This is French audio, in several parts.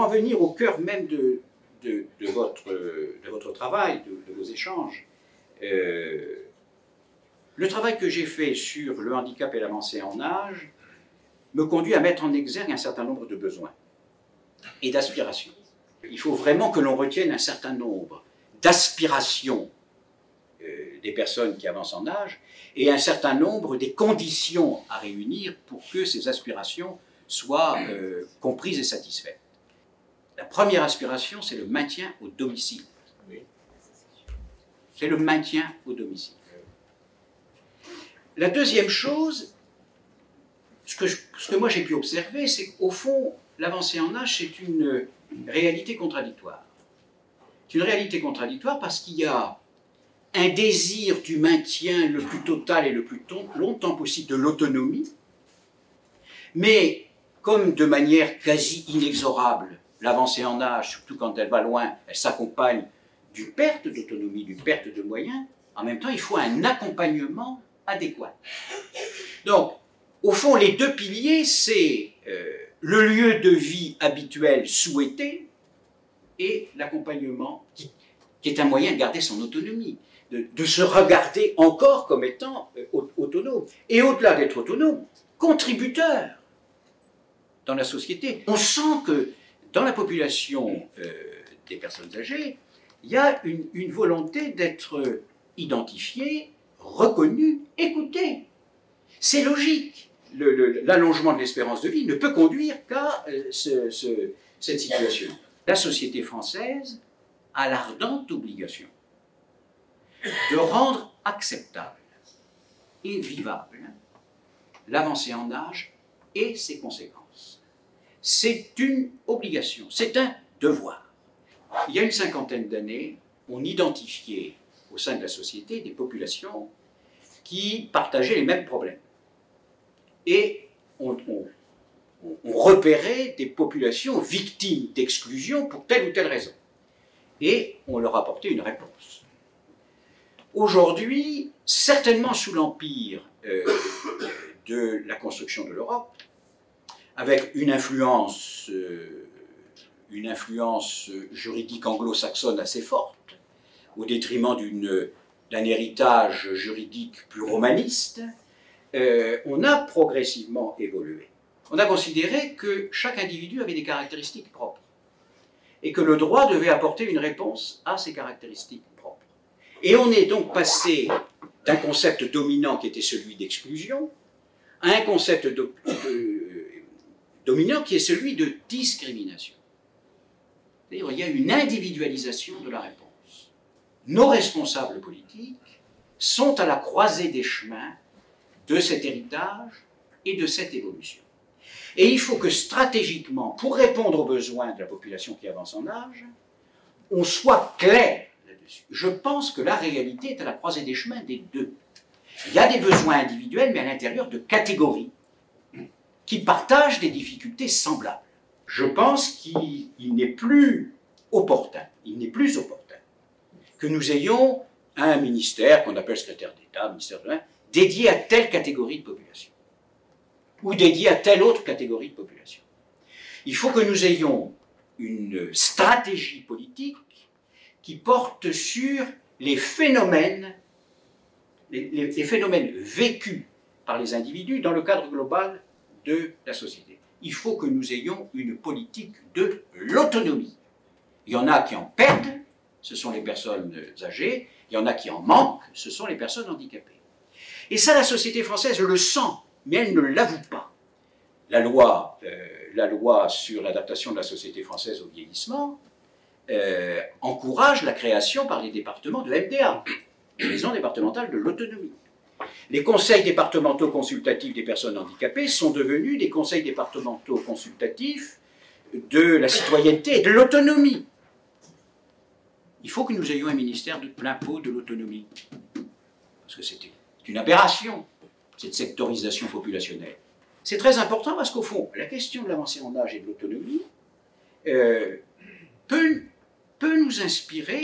en venir au cœur même de votre travail, de vos échanges, le travail que j'ai fait sur le handicap et l'avancée en âge me conduit à mettre en exergue un certain nombre de besoins et d'aspirations. Il faut vraiment que l'on retienne un certain nombre d'aspirations des personnes qui avancent en âge et un certain nombre des conditions à réunir pour que ces aspirations soient comprises et satisfaites. La première aspiration, c'est le maintien au domicile. C'est le maintien au domicile. La deuxième chose, ce que moi j'ai pu observer, c'est qu'au fond, l'avancée en âge, c'est une réalité contradictoire. C'est une réalité contradictoire parce qu'il y a un désir du maintien le plus total et le plus longtemps possible de l'autonomie, mais comme de manière quasi inexorable, l'avancée en âge, surtout quand elle va loin, elle s'accompagne d'une perte d'autonomie, d'une perte de moyens, en même temps il faut un accompagnement adéquat. Donc, au fond, les deux piliers, c'est le lieu de vie habituel souhaité et l'accompagnement qui est un moyen de garder son autonomie, de se regarder encore comme étant autonome. Et au-delà d'être autonome, contributeur dans la société. On sent que dans la population des personnes âgées, il y a une volonté d'être identifié, reconnu, écouté. C'est logique. L'allongement de l'espérance de vie ne peut conduire qu'à cette situation. La société française a l'ardente obligation de rendre acceptable et vivable l'avancée en âge et ses conséquences. C'est une obligation, c'est un devoir. Il y a une cinquantaine d'années, on identifiait au sein de la société des populations qui partageaient les mêmes problèmes. Et on repérait des populations victimes d'exclusion pour telle ou telle raison. Et on leur apportait une réponse. Aujourd'hui, certainement sous l'empire de la construction de l'Europe, avec une influence juridique anglo-saxonne assez forte, au détriment d'un héritage juridique plus romaniste, on a progressivement évolué. On a considéré que chaque individu avait des caractéristiques propres et que le droit devait apporter une réponse à ces caractéristiques propres. Et on est donc passé d'un concept dominant qui était celui d'exclusion à un concept dominant qui est celui de discrimination. C'est-à-dire il y a une individualisation de la réponse. Nos responsables politiques sont à la croisée des chemins de cet héritage et de cette évolution. Et il faut que stratégiquement, pour répondre aux besoins de la population qui avance en âge, on soit clair là-dessus. Je pense que la réalité est à la croisée des chemins des deux. Il y a des besoins individuels, mais à l'intérieur de catégories qui partagent des difficultés semblables. Je pense qu'il n'est plus opportun, que nous ayons un ministère qu'on appelle secrétaire d'État, ministère de l'Intérieur, dédié à telle catégorie de population, ou dédié à telle autre catégorie de population. Il faut que nous ayons une stratégie politique qui porte sur les phénomènes vécus par les individus dans le cadre global de la société. Il faut que nous ayons une politique de l'autonomie. Il y en a qui en perdent, ce sont les personnes âgées, il y en a qui en manquent, ce sont les personnes handicapées. Et ça, la société française le sent, mais elle ne l'avoue pas. La loi sur l'adaptation de la société française au vieillissement encourage la création par les départements de MDA, Maisons départementales de l'autonomie. Les conseils départementaux consultatifs des personnes handicapées sont devenus des conseils départementaux consultatifs de la citoyenneté et de l'autonomie. Il faut que nous ayons un ministère de plein pot de l'autonomie. Parce que c'est une aberration, cette sectorisation populationnelle. C'est très important parce qu'au fond, la question de l'avancée en âge et de l'autonomie peut nous inspirer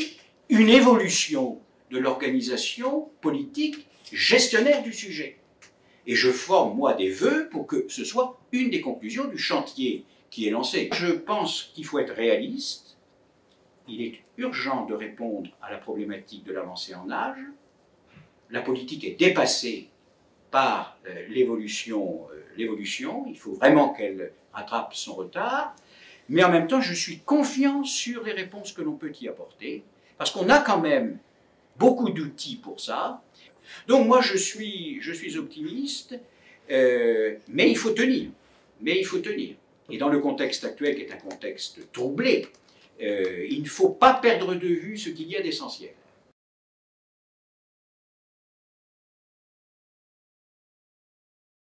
une évolution de l'organisation politique gestionnaire du sujet. Et je forme, moi, des vœux pour que ce soit une des conclusions du chantier qui est lancé. Je pense qu'il faut être réaliste. Il est urgent de répondre à la problématique de l'avancée en âge. La politique est dépassée par l'évolution. Il faut vraiment qu'elle rattrape son retard. Mais en même temps, je suis confiant sur les réponses que l'on peut y apporter, parce qu'on a quand même beaucoup d'outils pour ça. Donc moi, je suis optimiste, mais il faut tenir. Et dans le contexte actuel, qui est un contexte troublé, il ne faut pas perdre de vue ce qu'il y a d'essentiel.